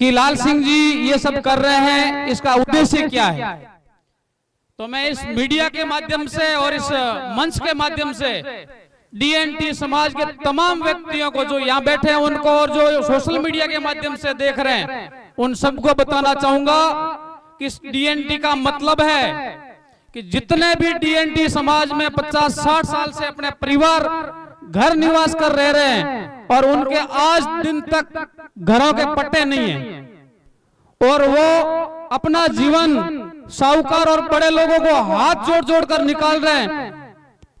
कि लाल सिंह जी ये सब कर रहे हैं, इसका उद्देश्य क्या है। तो मैं इस मीडिया के माध्यम से और इस मंच के माध्यम से डीएनटी समाज के तमाम व्यक्तियों को जो यहाँ बैठे हैं उनको और जो सोशल मीडिया के माध्यम से देख रहे हैं उन सबको बताना चाहूंगा कि डीएनटी का मतलब है कि जितने भी डीएनटी समाज में 50-60 साल से अपने परिवार घर निवास कर रहे हैं और उनके आज दिन तक घरों के पट्टे नहीं है और वो अपना जीवन साहूकार और बड़े लोगों को हाथ जोड़ जोड़ कर निकाल रहे हैं।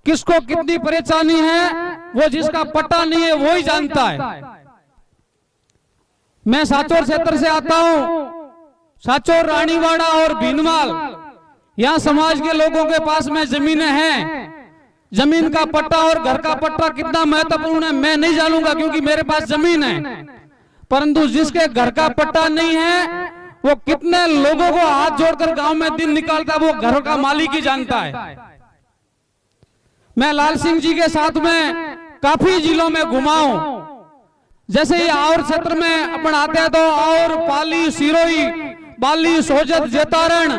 किसको कितनी परेशानी है वो जिसका पट्टा नहीं है वो ही जानता है। मैं साचौर क्षेत्र से आता हूं। साचौर, रानीवाड़ा और भीनमाल, यहाँ समाज के लोगों के पास में जमीनें हैं। जमीन का पट्टा और घर का पट्टा कितना महत्वपूर्ण है मैं नहीं जानूंगा क्योंकि मेरे पास जमीन है, परंतु जिसके घर का पट्टा नहीं है वो कितने लोगों को हाथ जोड़कर गांव में दिन निकालता है वो घर का मालिक ही जानता है। मैं लाल सिंह जी के साथ में काफी जिलों में घुमा हूं। जैसे ही और क्षेत्र में अपन आते हैं तो और, पाली, सिरोही, बाली, सोजत, जेतारण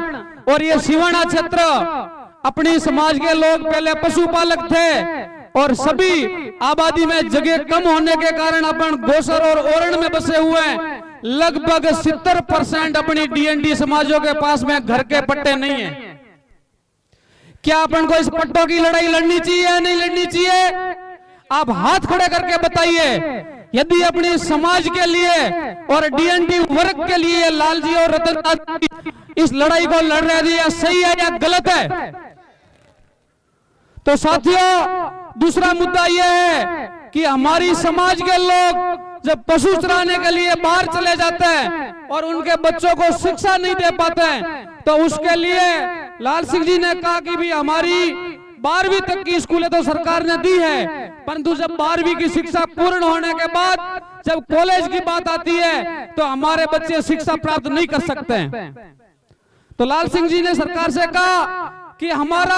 और ये सिवाना क्षेत्र, अपनी समाज के लोग पहले पशुपालक थे और सभी आबादी में जगह कम होने के कारण अपन गोसर और ओरण में बसे हुए हैं। लगभग 70% अपनी डीएनटी समाजों के पास में घर के पट्टे नहीं है। क्या अपन को इस पट्टों की लड़ाई लड़नी चाहिए या नहीं लड़नी चाहिए? आप हाथ खड़े करके बताइए। यदि अपने समाज के लिए और डीएनटी वर्ग के लिए लाल जी और रतन जी इस लड़ाई को लड़ रहे हैं, या सही है या गलत है? तो साथियों, दूसरा मुद्दा यह है कि हमारी समाज के लोग जब पशु चराने के लिए बाहर चले जाते हैं और उनके बच्चों को शिक्षा नहीं दे पाते हैं, तो उसके लिए लाल सिंह जी ने कहा कि भी हमारी 12वीं तक की स्कूलें तो सरकार ने दी है, परंतु जब 12वीं की शिक्षा पूर्ण होने के बाद जब कॉलेज की बात आती है तो हमारे बच्चे शिक्षा प्राप्त नहीं कर सकते हैं। तो लाल सिंह जी ने सरकार से कहा कि हमारा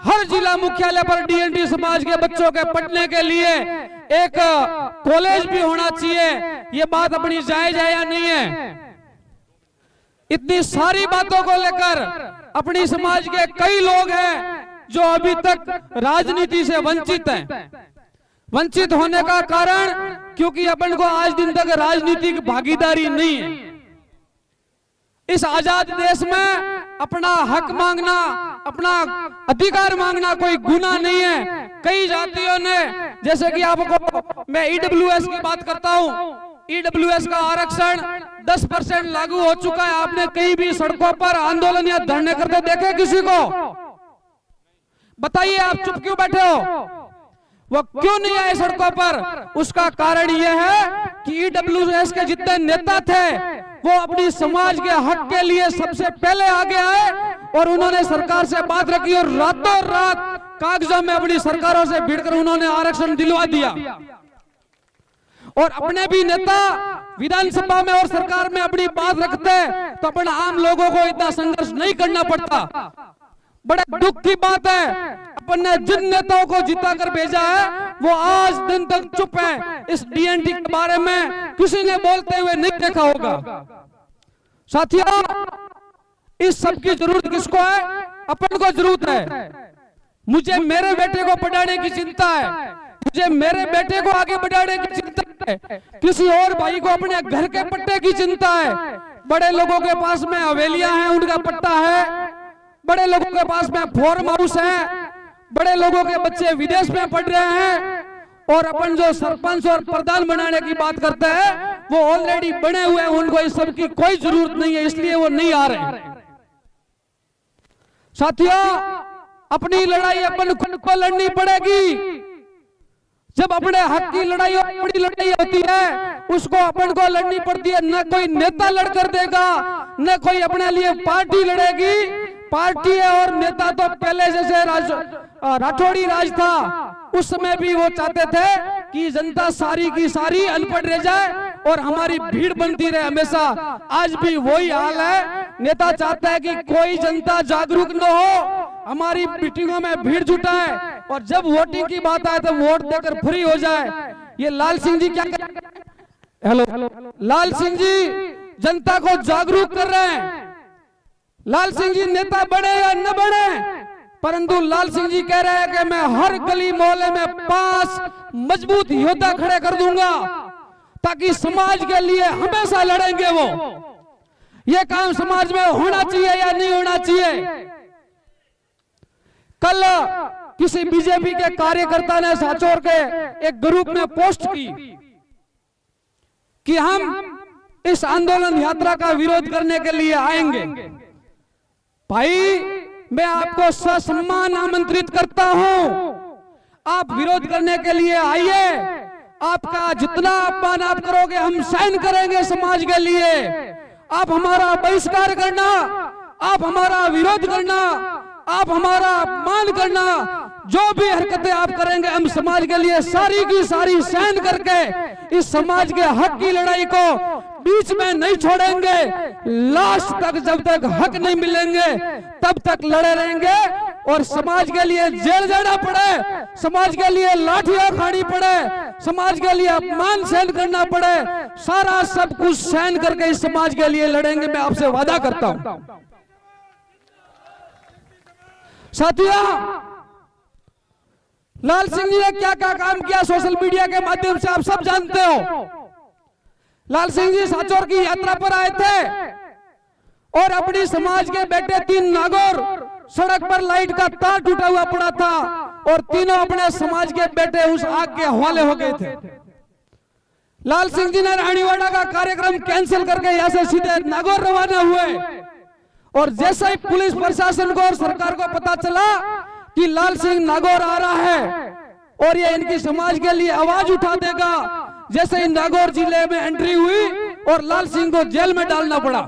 हर जिला मुख्यालय पर डीएनटी समाज के बच्चों के पढ़ने के लिए एक कॉलेज भी होना चाहिए। ये बात अपनी जायज है या नहीं है? इतनी सारी बातों को लेकर अपनी समाज के कई लोग हैं जो अभी तक राजनीति से वंचित हैं। वंचित होने का कारण क्योंकि अपन को आज दिन तक राजनीतिक भागीदारी नहीं है। इस आजाद देश में अपना हक मांगना, अपना अधिकार मांगना कोई गुनाह नहीं है। कई जातियों ने, जैसे कि आपको मैं ईडब्ल्यूएस की बात करता हूं, ईडब्ल्यूएस का आरक्षण 10% लागू हो चुका है। आपने कहीं भी सड़कों पर आंदोलन या धरने करते देखे किसी को? बताइए, आप चुप क्यों बैठे हो? वो क्यों नहीं आए सड़कों पर? उसका कारण यह है कि ईडब्ल्यूएस के जितने नेता थे वो अपनी समाज के हक के लिए सबसे पहले आगे आए और उन्होंने सरकार से बात रखी और रातों रात कागजों में अपनी सरकारों से भिड़कर उन्होंने आरक्षण दिलवा दिया। और अपने भी नेता विधानसभा में और सरकार में अपनी बात रखते तो अपन आम लोगों को इतना संघर्ष नहीं करना पड़ता। बड़े दुख की बात है, अपन ने जिन नेताओं को जिता कर भेजा है वो आज दिन तक चुप है। इस डीएनटी के बारे में किसी ने बोलते हुए नहीं देखा होगा। साथियों, इस सब की जरूरत किसको है? अपन को जरूरत है। मुझे मेरे बेटे को पढ़ाने की चिंता है, मुझे मेरे बेटे को आगे बढ़ाने की चिंता है, किसी और भाई को अपने घर के पट्टे की चिंता है। बड़े लोगों के पास में हवेलियां हैं, उनका पट्टा है। बड़े लोगों के पास में फार्म हाउस है। बड़े लोगों के बच्चे विदेश में पढ़ रहे हैं और अपन जो सरपंच और प्रधान बनाने की बात करते हैं वो ऑलरेडी बने हुए हैं। उनको इस सब की कोई जरूरत नहीं है, इसलिए वो नहीं आ रहे। साथियों, अपनी लड़ाई अपन खुद को लड़नी पड़ेगी। जब अपने हक की लड़ाई और बड़ी लड़ाई होती है उसको अपन को लड़नी पड़ती है। न कोई नेता लड़कर देगा, न कोई अपने लिए पार्टी लड़ेगी। पार्टी है और नेता तो पहले जैसे राठौड़ी राज था उस समय भी वो चाहते थे कि जनता सारी की सारी अनपढ़ रह जाए और हमारी भीड़ बनती रहे हमेशा। आज भी वही हाल है। नेता चाहता है कि कोई जनता जागरूक न हो, हमारी मीटिंगों में भीड़ जुटाए और जब वोटिंग की बात आए तो वोट देकर फ्री हो जाए। ये लाल सिंह जी क्या हेलो लाल सिंह जी जनता को जागरूक कर रहे हैं। लाल सिंह जी नेता बने या न बने, परंतु लाल सिंह जी कह रहे हैं कि मैं हर गली मोहल्ले में 5 मजबूत योद्धा खड़े कर दूंगा, ताकि समाज के लिए हमेशा लड़ेंगे वो। ये काम समाज में होना चाहिए या नहीं होना चाहिए? कल किसी बीजेपी के कार्यकर्ता ने सांचौर के एक ग्रुप में पोस्ट की कि हम इस आंदोलन यात्रा का विरोध करने के लिए आएंगे। भाई, मैं आपको ससम्मान आमंत्रित करता हूं, आप विरोध करने के लिए आइए। आपका जितना अपमान आप करोगे हम सहन करेंगे समाज के लिए। आप हमारा बहिष्कार करना, आप हमारा विरोध करना, आप हमारा अपमान करना, जो भी हरकतें आप करेंगे हम समाज के लिए सारी की सारी सहन करके इस समाज के हक की लड़ाई को बीच में नहीं छोड़ेंगे। लास्ट तक जब तक हक नहीं मिलेंगे तब तक लड़े रहेंगे। और समाज के लिए जेल जाना पड़े, समाज के लिए लाठियां खानी पड़े, समाज के लिए अपमान सहन करना पड़े, सारा सब कुछ सहन करके इस समाज के लिए लड़ेंगे, मैं आपसे वादा करता हूं। साथियों, लाल सिंह जी ने क्या क्या काम किया सोशल मीडिया के माध्यम से आप सब जानते हो। लाल सिंह जी सांचौर की यात्रा पर आए थे और अपनी समाज के बेटे 3 नागौर, सड़क पर लाइट का तार टूटा हुआ पड़ा था और तीनों अपने समाज के बेटे उस आग के हवाले हो गए थे। लाल सिंह जी ने रानीवाड़ा का कार्यक्रम कैंसिल करके यहां से सीधे नागौर रवाना हुए और जैसे ही पुलिस प्रशासन को और सरकार को पता चला कि लाल सिंह नागौर आ रहा है और ये इनकी समाज के लिए आवाज उठा देगा, जैसे ही नागौर जिले में एंट्री हुई और लाल सिंह को जेल में डालना पड़ा।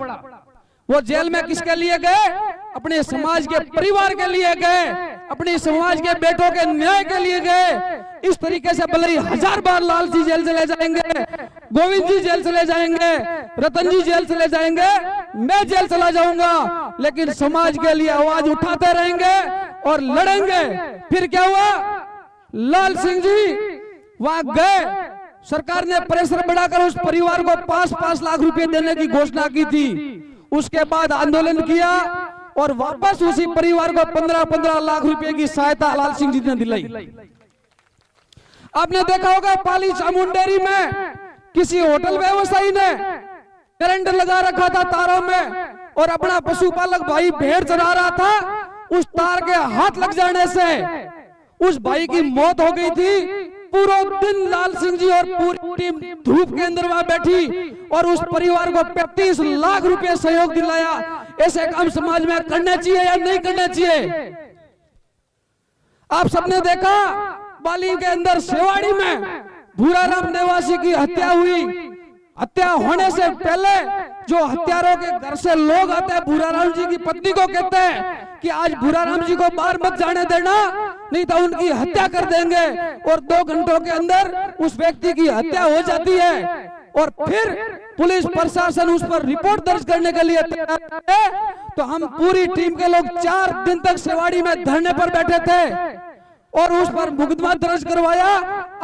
वो जेल में किसके लिए गए? अपने समाज के परिवार के लिए गए, अपने समाज के बेटों के न्याय के लिए गए। इस तरीके से भले ही 1000 बार लाल जी जेल चले जाएंगे, गोविंद जी जेल चले जाएंगे, रतन जी जेल चले जाएंगे, मैं जेल चला जाऊंगा, लेकिन समाज के लिए आवाज उठाते रहेंगे और लड़ेंगे। फिर क्या हुआ? लाल सिंह जी वहां गए, सरकार ने प्रेशर बढ़ाकर उस परिवार को 5-5 लाख रुपए देने की घोषणा की थी। उसके बाद आंदोलन किया और वापस उसी परिवार को 15-15 लाख रुपए की सहायता लाल सिंह जी ने दिलाई। आपने देखा होगा पाली चामुंडेरी में किसी होटल व्यवसायी ने करंट लगा रखा था तारों में और अपना पशुपालक भाई भेड़ चरा रहा था। उस तार के हाथ लग जाने से उस भाई की मौत हो गई थी। पूरा दिन लाल सिंह जी और पूरी टीम धूप के अंदर वहां बैठी और उस परिवार को 35 लाख रुपए सहयोग दिलाया। ऐसे काम समाज में करने चाहिए या नहीं करने चाहिए? आप सबने देखा पाली के अंदर सेवाड़ी में भूराराम निवासी की हत्या हुई। हत्या होने से पहले जो हत्यारों के घर से लोग आते हैं, भूराराम जी की पत्नी को कहते हैं कि आज भूराराम जी को बाहर मत जाने देना, नहीं तो उनकी हत्या कर देंगे। और 2 घंटों के अंदर उस व्यक्ति की हत्या हो जाती है और फिर पुलिस प्रशासन उस पर रिपोर्ट दर्ज करने के लिए तैयार है। तो हम पूरी टीम के लोग 4 दिन तक सेवाड़ी में धरने पर बैठे थे और उस पर मुकदमा दर्ज करवाया।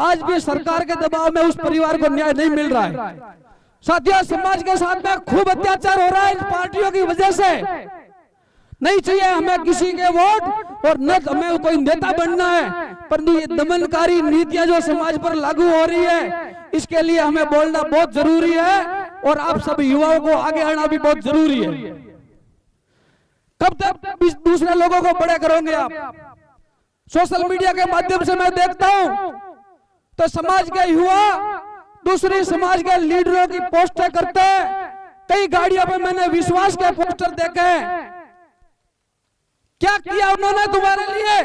आज भी सरकार के दबाव में उस परिवार को न्याय नहीं मिल रहा है। साथियों, समाज के साथ में खूब अत्याचार हो रहा है इन पार्टियों की वजह से। नहीं चाहिए हमें किसी के वोट और न हमें कोई नेता बनना है, परंतु ये दमनकारी नीतियां जो समाज पर लागू हो रही है, इसके लिए हमें बोलना बहुत जरूरी है और आप सब युवाओं को आगे आना भी बहुत जरूरी है। कब तक दूसरे लोगों को बड़े करोगे आप? सोशल मीडिया के माध्यम से मैं देखता हूं तो समाज के युवा दूसरी समाज के लीडरों की पोस्टर करते हैं। कई गाड़ियों पे मैंने विश्वास के पोस्टर देखे। क्या किया उन्होंने तुम्हारे लिए?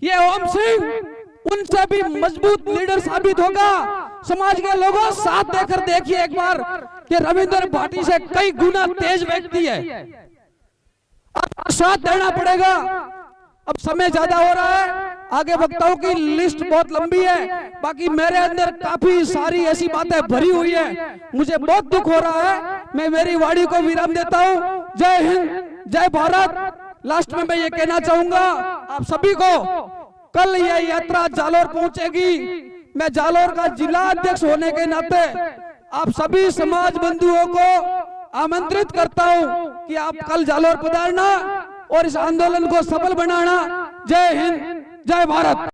ये ओम सिंह उनसे भी मजबूत लीडर साबित होगा। समाज के लोगों साथ देकर देखिए एक बार कि रविंद्र भाटी से कई गुना तेज व्यक्ति है। साथ देना पड़ेगा। अब समय ज्यादा हो रहा है, आगे वक्ताओं की लिस्ट बहुत लंबी है, बाकी मेरे अंदर काफी सारी ऐसी बातें भरी हुई है। मुझे बहुत दुख हो रहा है। मैं मेरी वाणी को विराम देता हूं। जय हिंद, जय भारत। लास्ट में मैं ये कहना चाहूंगा आप सभी को, कल यह यात्रा जालोर पहुंचेगी। मैं जालोर का जिला अध्यक्ष होने के नाते आप सभी समाज बंधुओं को आमंत्रित करता हूं कि आप कल जालोर पधारना और इस आंदोलन को सफल बनाना। जय हिंद, जय भारत।